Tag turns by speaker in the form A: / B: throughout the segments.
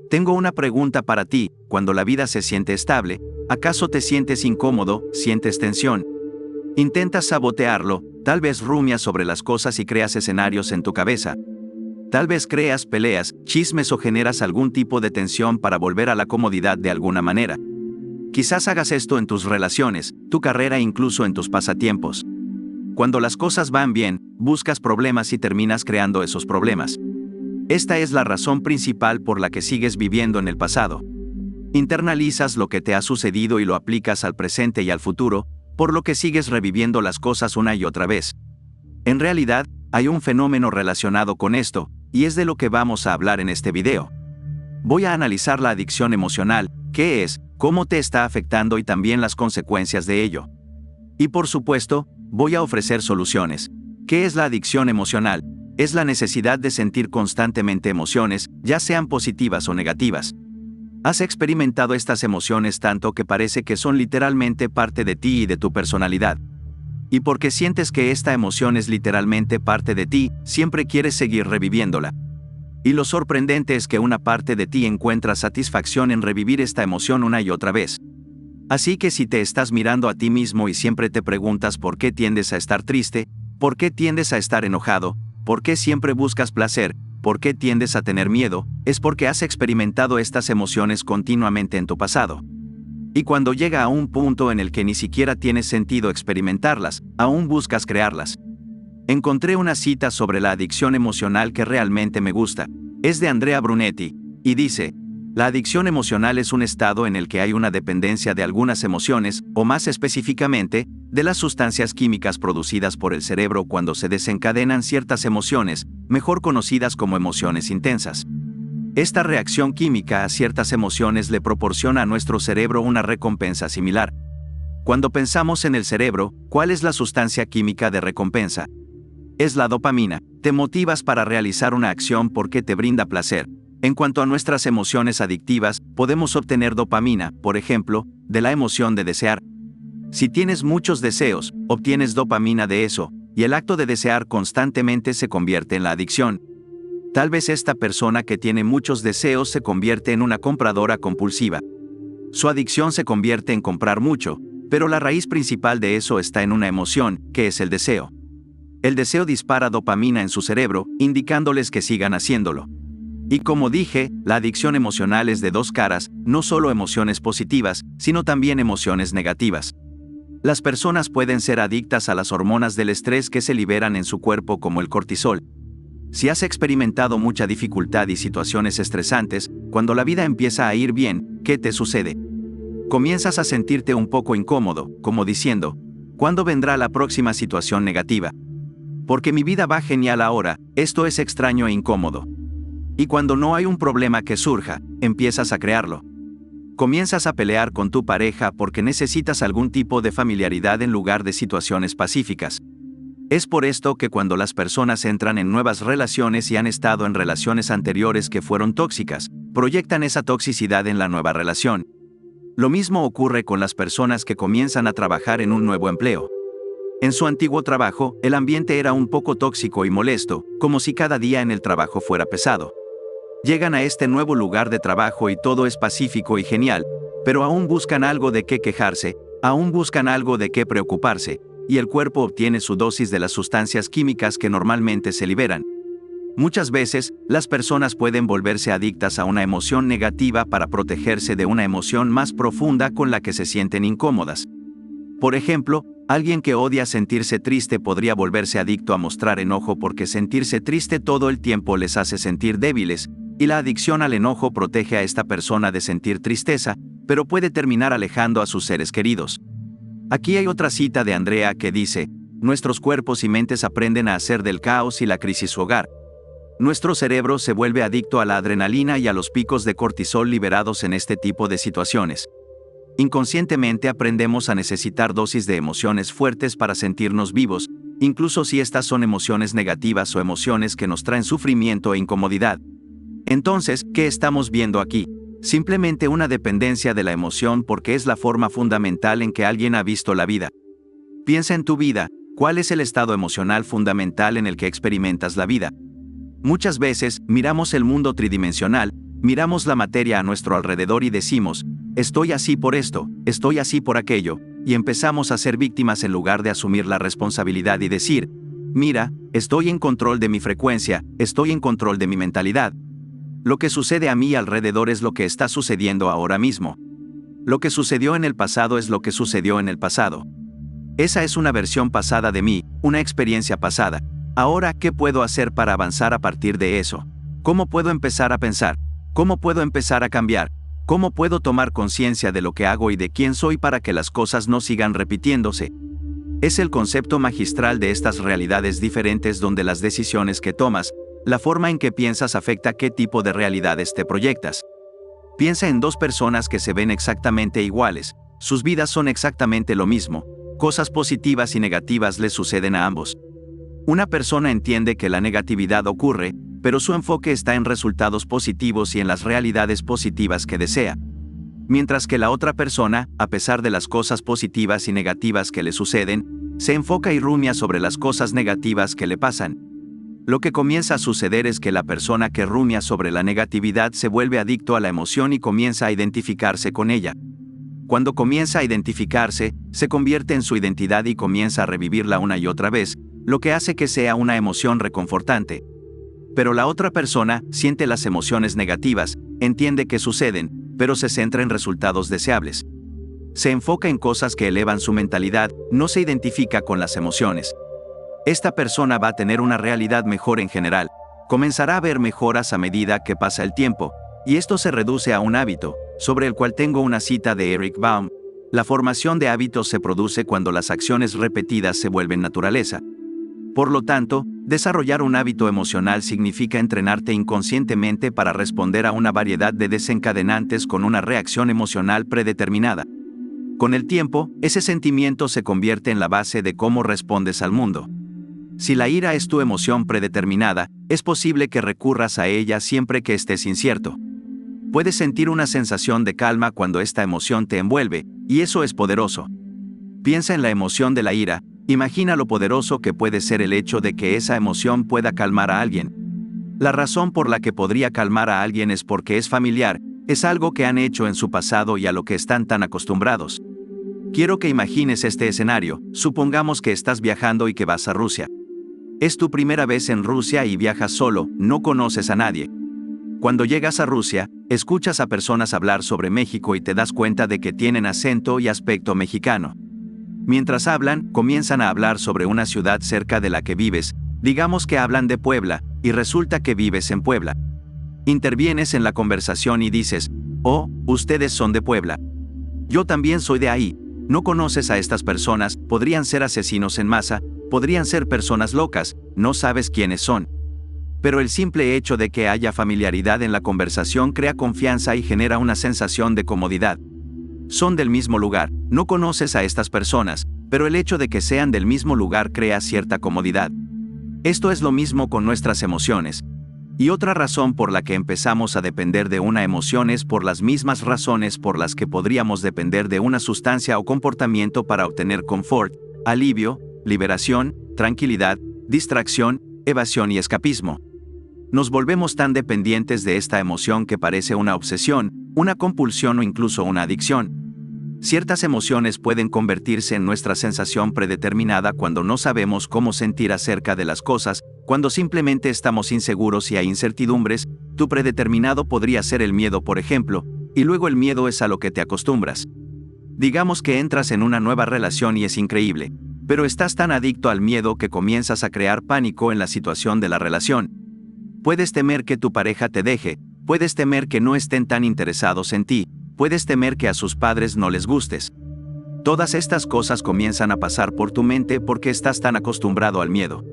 A: Tengo una pregunta para ti. Cuando la vida se siente estable, ¿acaso te sientes incómodo, sientes tensión? Intentas sabotearlo, tal vez rumias sobre las cosas y creas escenarios en tu cabeza. Tal vez creas peleas, chismes o generas algún tipo de tensión para volver a la comodidad de alguna manera. Quizás hagas esto en tus relaciones, tu carrera e incluso en tus pasatiempos. Cuando las cosas van bien, buscas problemas y terminas creando esos problemas. Esta es la razón principal por la que sigues viviendo en el pasado. Internalizas lo que te ha sucedido y lo aplicas al presente y al futuro, por lo que sigues reviviendo las cosas una y otra vez. En realidad, hay un fenómeno relacionado con esto, y es de lo que vamos a hablar en este video. Voy a analizar la adicción emocional, qué es, cómo te está afectando y también las consecuencias de ello. Y por supuesto, voy a ofrecer soluciones. ¿Qué es la adicción emocional? Es la necesidad de sentir constantemente emociones, ya sean positivas o negativas. Has experimentado estas emociones tanto que parece que son literalmente parte de ti y de tu personalidad. Y porque sientes que esta emoción es literalmente parte de ti, siempre quieres seguir reviviéndola. Y lo sorprendente es que una parte de ti encuentra satisfacción en revivir esta emoción una y otra vez. Así que si te estás mirando a ti mismo y siempre te preguntas por qué tiendes a estar triste, por qué tiendes a estar enojado, por qué siempre buscas placer, por qué tiendes a tener miedo, es porque has experimentado estas emociones continuamente en tu pasado. Y cuando llega a un punto en el que ni siquiera tiene sentido experimentarlas, aún buscas crearlas. Encontré una cita sobre la adicción emocional que realmente me gusta. Es de Andrea Brunetti, y dice: la adicción emocional es un estado en el que hay una dependencia de algunas emociones, o más específicamente, de las sustancias químicas producidas por el cerebro cuando se desencadenan ciertas emociones, mejor conocidas como emociones intensas. Esta reacción química a ciertas emociones le proporciona a nuestro cerebro una recompensa similar. Cuando pensamos en el cerebro, ¿cuál es la sustancia química de recompensa? Es la dopamina. Te motivas para realizar una acción porque te brinda placer. En cuanto a nuestras emociones adictivas, podemos obtener dopamina, por ejemplo, de la emoción de desear. Si tienes muchos deseos, obtienes dopamina de eso, y el acto de desear constantemente se convierte en la adicción. Tal vez esta persona que tiene muchos deseos se convierte en una compradora compulsiva. Su adicción se convierte en comprar mucho, pero la raíz principal de eso está en una emoción, que es el deseo. El deseo dispara dopamina en su cerebro, indicándoles que sigan haciéndolo. Y como dije, la adicción emocional es de dos caras, no solo emociones positivas, sino también emociones negativas. Las personas pueden ser adictas a las hormonas del estrés que se liberan en su cuerpo como el cortisol. Si has experimentado mucha dificultad y situaciones estresantes, cuando la vida empieza a ir bien, ¿qué te sucede? Comienzas a sentirte un poco incómodo, como diciendo: ¿cuándo vendrá la próxima situación negativa? Porque mi vida va genial ahora, esto es extraño e incómodo. Y cuando no hay un problema que surja, empiezas a crearlo. Comienzas a pelear con tu pareja porque necesitas algún tipo de familiaridad en lugar de situaciones pacíficas. Es por esto que cuando las personas entran en nuevas relaciones y han estado en relaciones anteriores que fueron tóxicas, proyectan esa toxicidad en la nueva relación. Lo mismo ocurre con las personas que comienzan a trabajar en un nuevo empleo. En su antiguo trabajo, el ambiente era un poco tóxico y molesto, como si cada día en el trabajo fuera pesado. Llegan a este nuevo lugar de trabajo y todo es pacífico y genial, pero aún buscan algo de qué quejarse, aún buscan algo de qué preocuparse, y el cuerpo obtiene su dosis de las sustancias químicas que normalmente se liberan. Muchas veces, las personas pueden volverse adictas a una emoción negativa para protegerse de una emoción más profunda con la que se sienten incómodas. Por ejemplo, alguien que odia sentirse triste podría volverse adicto a mostrar enojo porque sentirse triste todo el tiempo les hace sentir débiles, y la adicción al enojo protege a esta persona de sentir tristeza, pero puede terminar alejando a sus seres queridos. Aquí hay otra cita de Andrea que dice: nuestros cuerpos y mentes aprenden a hacer del caos y la crisis su hogar. Nuestro cerebro se vuelve adicto a la adrenalina y a los picos de cortisol liberados en este tipo de situaciones. Inconscientemente aprendemos a necesitar dosis de emociones fuertes para sentirnos vivos, incluso si estas son emociones negativas o emociones que nos traen sufrimiento e incomodidad. Entonces, ¿qué estamos viendo aquí? Simplemente una dependencia de la emoción porque es la forma fundamental en que alguien ha visto la vida. Piensa en tu vida, ¿cuál es el estado emocional fundamental en el que experimentas la vida? Muchas veces, miramos el mundo tridimensional, Miramos la materia a nuestro alrededor y decimos, estoy así por esto, estoy así por aquello, y empezamos a ser víctimas en lugar de asumir la responsabilidad y decir, mira, estoy en control de mi frecuencia, estoy en control de mi mentalidad. Lo que sucede a mi alrededor es lo que está sucediendo ahora mismo. Lo que sucedió en el pasado es lo que sucedió en el pasado. Esa es una versión pasada de mí, una experiencia pasada. Ahora, ¿qué puedo hacer para avanzar a partir de eso? ¿Cómo puedo empezar a pensar? ¿Cómo puedo empezar a cambiar? ¿Cómo puedo tomar conciencia de lo que hago y de quién soy para que las cosas no sigan repitiéndose? Es el concepto magistral de estas realidades diferentes donde las decisiones que tomas, la forma en que piensas afecta qué tipo de realidades te proyectas. Piensa en dos personas que se ven exactamente iguales, sus vidas son exactamente lo mismo, cosas positivas y negativas les suceden a ambos. Una persona entiende que la negatividad ocurre, pero su enfoque está en resultados positivos y en las realidades positivas que desea. Mientras que la otra persona, a pesar de las cosas positivas y negativas que le suceden, se enfoca y rumia sobre las cosas negativas que le pasan. Lo que comienza a suceder es que la persona que rumia sobre la negatividad se vuelve adicto a la emoción y comienza a identificarse con ella. Cuando comienza a identificarse, se convierte en su identidad y comienza a revivirla una y otra vez, lo que hace que sea una emoción reconfortante. Pero la otra persona siente las emociones negativas, entiende que suceden, pero se centra en resultados deseables. Se enfoca en cosas que elevan su mentalidad, no se identifica con las emociones. Esta persona va a tener una realidad mejor en general, comenzará a ver mejoras a medida que pasa el tiempo, y esto se reduce a un hábito, sobre el cual tengo una cita de Eric Baum. La formación de hábitos se produce cuando las acciones repetidas se vuelven naturaleza. Por lo tanto, desarrollar un hábito emocional significa entrenarte inconscientemente para responder a una variedad de desencadenantes con una reacción emocional predeterminada. Con el tiempo, ese sentimiento se convierte en la base de cómo respondes al mundo. Si la ira es tu emoción predeterminada, es posible que recurras a ella siempre que estés incierto. Puedes sentir una sensación de calma cuando esta emoción te envuelve, y eso es poderoso. Piensa en la emoción de la ira. Imagina lo poderoso que puede ser el hecho de que esa emoción pueda calmar a alguien. La razón por la que podría calmar a alguien es porque es familiar, es algo que han hecho en su pasado y a lo que están tan acostumbrados. Quiero que imagines este escenario, supongamos que estás viajando y que vas a Rusia. Es tu primera vez en Rusia y viajas solo, no conoces a nadie. Cuando llegas a Rusia, escuchas a personas hablar sobre México y te das cuenta de que tienen acento y aspecto mexicano. Mientras hablan, comienzan a hablar sobre una ciudad cerca de la que vives, digamos que hablan de Puebla, y resulta que vives en Puebla. Intervienes en la conversación y dices, oh, ustedes son de Puebla. Yo también soy de ahí. No conoces a estas personas, podrían ser asesinos en masa, podrían ser personas locas, no sabes quiénes son. Pero el simple hecho de que haya familiaridad en la conversación crea confianza y genera una sensación de comodidad. Son del mismo lugar, no conoces a estas personas, pero el hecho de que sean del mismo lugar crea cierta comodidad. Esto es lo mismo con nuestras emociones. Y otra razón por la que empezamos a depender de una emoción es por las mismas razones por las que podríamos depender de una sustancia o comportamiento para obtener confort, alivio, liberación, tranquilidad, distracción, evasión y escapismo. Nos volvemos tan dependientes de esta emoción que parece una obsesión, una compulsión o incluso una adicción. Ciertas emociones pueden convertirse en nuestra sensación predeterminada cuando no sabemos cómo sentir acerca de las cosas, cuando simplemente estamos inseguros y hay incertidumbres. Tu predeterminado podría ser el miedo, por ejemplo, y luego el miedo es a lo que te acostumbras. Digamos que entras en una nueva relación y es increíble, pero estás tan adicto al miedo que comienzas a crear pánico en la situación de la relación. Puedes temer que tu pareja te deje, puedes temer que no estén tan interesados en ti, puedes temer que a sus padres no les gustes. Todas estas cosas comienzan a pasar por tu mente porque estás tan acostumbrado al miedo.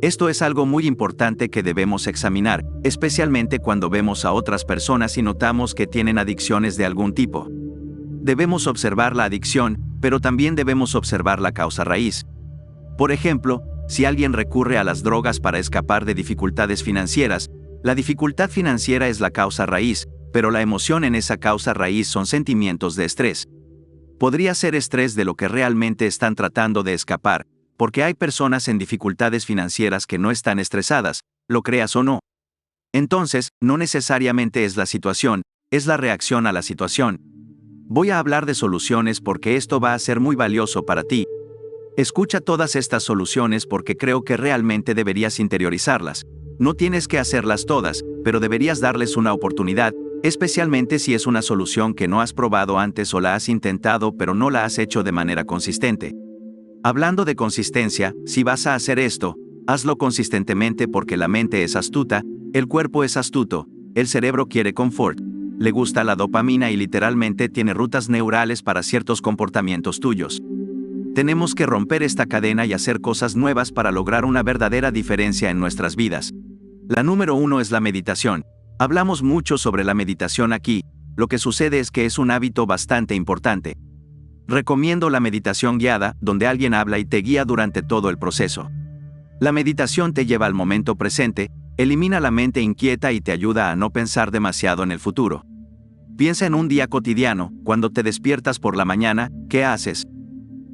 A: Esto es algo muy importante que debemos examinar, especialmente cuando vemos a otras personas y notamos que tienen adicciones de algún tipo. Debemos observar la adicción, pero también debemos observar la causa raíz. Por ejemplo, si alguien recurre a las drogas para escapar de dificultades financieras, la dificultad financiera es la causa raíz, pero la emoción en esa causa raíz son sentimientos de estrés. Podría ser estrés de lo que realmente están tratando de escapar, porque hay personas en dificultades financieras que no están estresadas, lo creas o no. Entonces, no necesariamente es la situación, es la reacción a la situación. Voy a hablar de soluciones porque esto va a ser muy valioso para ti. Escucha todas estas soluciones porque creo que realmente deberías interiorizarlas. No tienes que hacerlas todas, pero deberías darles una oportunidad, especialmente si es una solución que no has probado antes o la has intentado pero no la has hecho de manera consistente. Hablando de consistencia, si vas a hacer esto, hazlo consistentemente porque la mente es astuta, el cuerpo es astuto, el cerebro quiere confort, le gusta la dopamina y literalmente tiene rutas neurales para ciertos comportamientos tuyos. Tenemos que romper esta cadena y hacer cosas nuevas para lograr una verdadera diferencia en nuestras vidas. La número 1 es la meditación. Hablamos mucho sobre la meditación aquí, lo que sucede es que es un hábito bastante importante. Recomiendo la meditación guiada, donde alguien habla y te guía durante todo el proceso. La meditación te lleva al momento presente, elimina la mente inquieta y te ayuda a no pensar demasiado en el futuro. Piensa en un día cotidiano, cuando te despiertas por la mañana, ¿qué haces?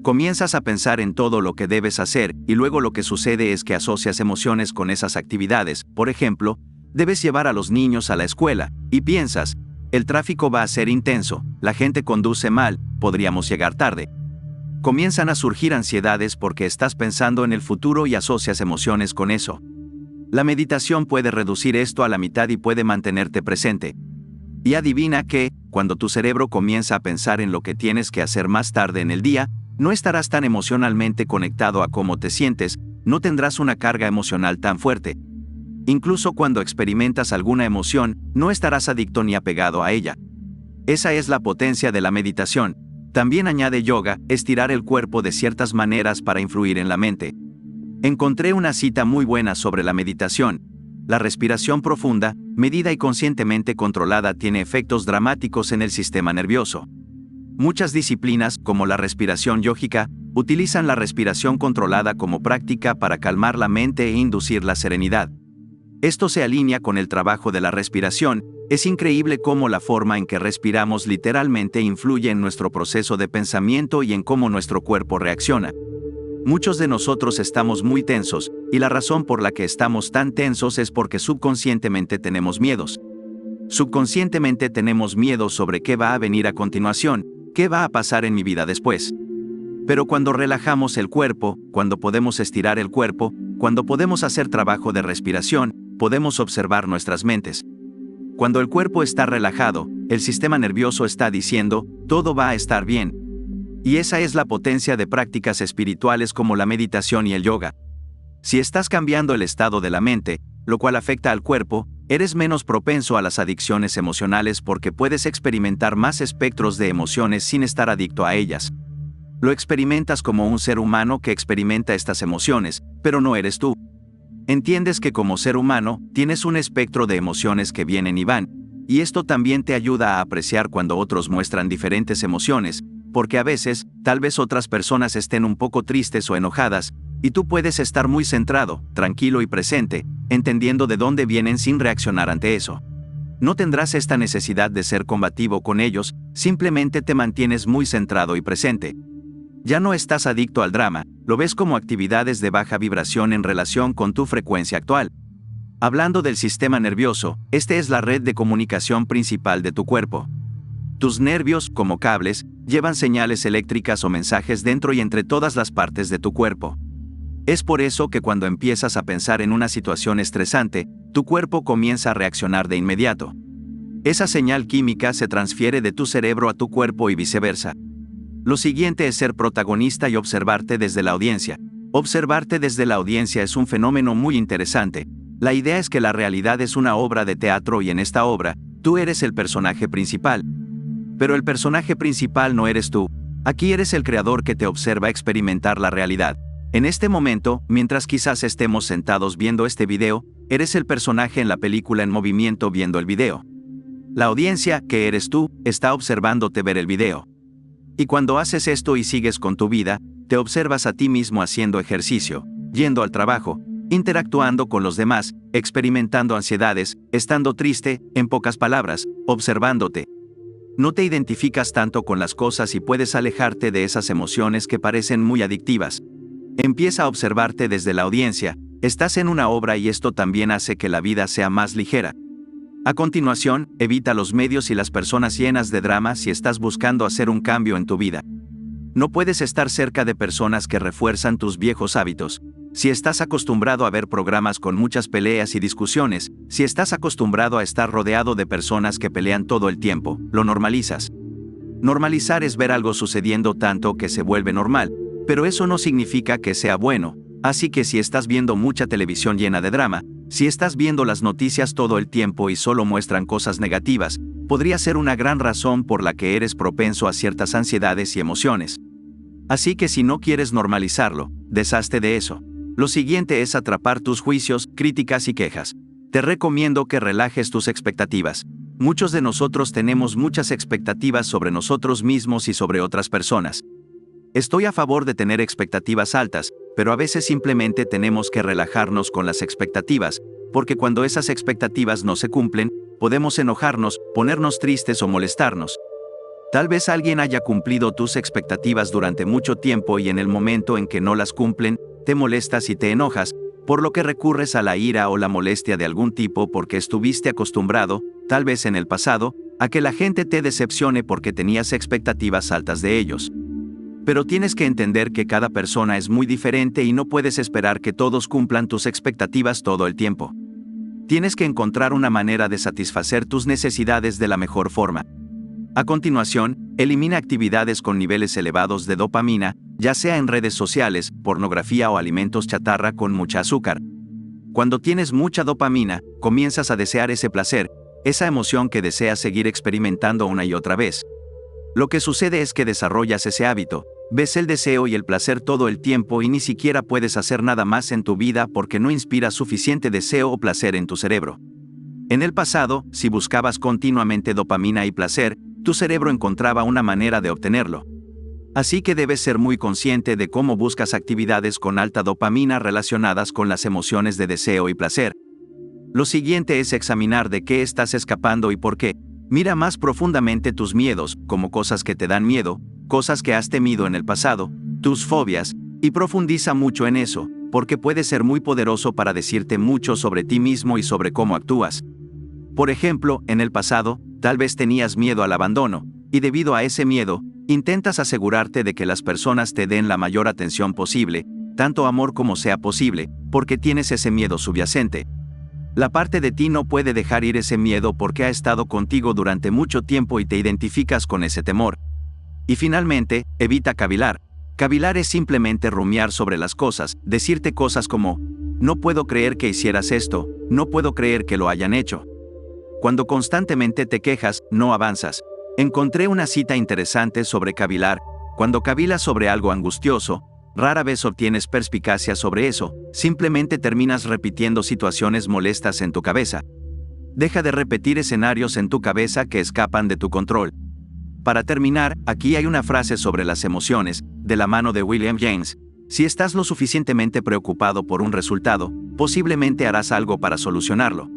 A: Comienzas a pensar en todo lo que debes hacer y luego lo que sucede es que asocias emociones con esas actividades. Por ejemplo, debes llevar a los niños a la escuela y piensas, el tráfico va a ser intenso, la gente conduce mal, podríamos llegar tarde. Comienzan a surgir ansiedades porque estás pensando en el futuro y asocias emociones con eso. La meditación puede reducir esto a la mitad y puede mantenerte presente. Y adivina que, cuando tu cerebro comienza a pensar en lo que tienes que hacer más tarde en el día, no estarás tan emocionalmente conectado a cómo te sientes, no tendrás una carga emocional tan fuerte. Incluso cuando experimentas alguna emoción, no estarás adicto ni apegado a ella. Esa es la potencia de la meditación. También añade yoga, estirar el cuerpo de ciertas maneras para influir en la mente. Encontré una cita muy buena sobre la meditación. La respiración profunda, medida y conscientemente controlada tiene efectos dramáticos en el sistema nervioso. Muchas disciplinas, como la respiración yógica, utilizan la respiración controlada como práctica para calmar la mente e inducir la serenidad. Esto se alinea con el trabajo de la respiración. Es increíble cómo la forma en que respiramos literalmente influye en nuestro proceso de pensamiento y en cómo nuestro cuerpo reacciona. Muchos de nosotros estamos muy tensos, y la razón por la que estamos tan tensos es porque subconscientemente tenemos miedos. Subconscientemente tenemos miedo sobre qué va a venir a continuación, qué va a pasar en mi vida después. Pero cuando relajamos el cuerpo, cuando podemos estirar el cuerpo, cuando podemos hacer trabajo de respiración, podemos observar nuestras mentes. Cuando el cuerpo está relajado, el sistema nervioso está diciendo, todo va a estar bien. Y esa es la potencia de prácticas espirituales como la meditación y el yoga. Si estás cambiando el estado de la mente, lo cual afecta al cuerpo, eres menos propenso a las adicciones emocionales porque puedes experimentar más espectros de emociones sin estar adicto a ellas. Lo experimentas como un ser humano que experimenta estas emociones, pero no eres tú. Entiendes que como ser humano, tienes un espectro de emociones que vienen y van, y esto también te ayuda a apreciar cuando otros muestran diferentes emociones, porque a veces, tal vez otras personas estén un poco tristes o enojadas, y tú puedes estar muy centrado, tranquilo y presente, entendiendo de dónde vienen sin reaccionar ante eso. No tendrás esta necesidad de ser combativo con ellos, simplemente te mantienes muy centrado y presente. Ya no estás adicto al drama, lo ves como actividades de baja vibración en relación con tu frecuencia actual. Hablando del sistema nervioso, este es la red de comunicación principal de tu cuerpo. Tus nervios, como cables, llevan señales eléctricas o mensajes dentro y entre todas las partes de tu cuerpo. Es por eso que cuando empiezas a pensar en una situación estresante, tu cuerpo comienza a reaccionar de inmediato. Esa señal química se transfiere de tu cerebro a tu cuerpo y viceversa. Lo siguiente es ser protagonista y observarte desde la audiencia. Observarte desde la audiencia es un fenómeno muy interesante. La idea es que la realidad es una obra de teatro y en esta obra, tú eres el personaje principal. Pero el personaje principal no eres tú. Aquí eres el creador que te observa experimentar la realidad. En este momento, mientras quizás estemos sentados viendo este video, eres el personaje en la película en movimiento viendo el video. La audiencia, que eres tú, está observándote ver el video. Y cuando haces esto y sigues con tu vida, te observas a ti mismo haciendo ejercicio, yendo al trabajo, interactuando con los demás, experimentando ansiedades, estando triste, en pocas palabras, observándote. No te identificas tanto con las cosas y puedes alejarte de esas emociones que parecen muy adictivas. Empieza a observarte desde la audiencia, Estás en una obra y esto también hace que la vida sea más ligera. A continuación, evita los medios y las personas llenas de drama si estás buscando hacer un cambio en tu vida. No puedes estar cerca de personas que refuerzan tus viejos hábitos. Si estás acostumbrado a ver programas con muchas peleas y discusiones, si estás acostumbrado a estar rodeado de personas que pelean todo el tiempo, lo normalizas. Normalizar es ver algo sucediendo tanto que se vuelve normal, pero eso no significa que sea bueno. Así que si estás viendo mucha televisión llena de drama, si estás viendo las noticias todo el tiempo y solo muestran cosas negativas, podría ser una gran razón por la que eres propenso a ciertas ansiedades y emociones. Así que si no quieres normalizarlo, deshazte de eso. Lo siguiente es atrapar tus juicios, críticas y quejas. Te recomiendo que relajes tus expectativas. Muchos de nosotros tenemos muchas expectativas sobre nosotros mismos y sobre otras personas. Estoy a favor de tener expectativas altas, pero a veces simplemente tenemos que relajarnos con las expectativas, porque cuando esas expectativas no se cumplen, podemos enojarnos, ponernos tristes o molestarnos. Tal vez alguien haya cumplido tus expectativas durante mucho tiempo y en el momento en que no las cumplen, te molestas y te enojas, por lo que recurres a la ira o la molestia de algún tipo porque estuviste acostumbrado, tal vez en el pasado, a que la gente te decepcione porque tenías expectativas altas de ellos. Pero tienes que entender que cada persona es muy diferente y no puedes esperar que todos cumplan tus expectativas todo el tiempo. Tienes que encontrar una manera de satisfacer tus necesidades de la mejor forma. A continuación, elimina actividades con niveles elevados de dopamina, ya sea en redes sociales, pornografía o alimentos chatarra con mucha azúcar. Cuando tienes mucha dopamina, comienzas a desear ese placer, esa emoción que deseas seguir experimentando una y otra vez. Lo que sucede es que desarrollas ese hábito, ves el deseo y el placer todo el tiempo y ni siquiera puedes hacer nada más en tu vida porque no inspiras suficiente deseo o placer en tu cerebro. En el pasado, si buscabas continuamente dopamina y placer, tu cerebro encontraba una manera de obtenerlo. Así que debes ser muy consciente de cómo buscas actividades con alta dopamina relacionadas con las emociones de deseo y placer. Lo siguiente es examinar de qué estás escapando y por qué. Mira más profundamente tus miedos, como cosas que te dan miedo, cosas que has temido en el pasado, tus fobias, y profundiza mucho en eso, porque puede ser muy poderoso para decirte mucho sobre ti mismo y sobre cómo actúas. Por ejemplo, en el pasado, tal vez tenías miedo al abandono, y debido a ese miedo, intentas asegurarte de que las personas te den la mayor atención posible, tanto amor como sea posible, porque tienes ese miedo subyacente. La parte de ti no puede dejar ir ese miedo porque ha estado contigo durante mucho tiempo y te identificas con ese temor. Y finalmente, evita cavilar. Cavilar es simplemente rumiar sobre las cosas, decirte cosas como, no puedo creer que hicieras esto, no puedo creer que lo hayan hecho. Cuando constantemente te quejas, no avanzas. Encontré una cita interesante sobre cavilar. Cuando cavilas sobre algo angustioso, rara vez obtienes perspicacia sobre eso, simplemente terminas repitiendo situaciones molestas en tu cabeza. Deja de repetir escenarios en tu cabeza que escapan de tu control. Para terminar, aquí hay una frase sobre las emociones, de la mano de William James. Si estás lo suficientemente preocupado por un resultado, posiblemente harás algo para solucionarlo.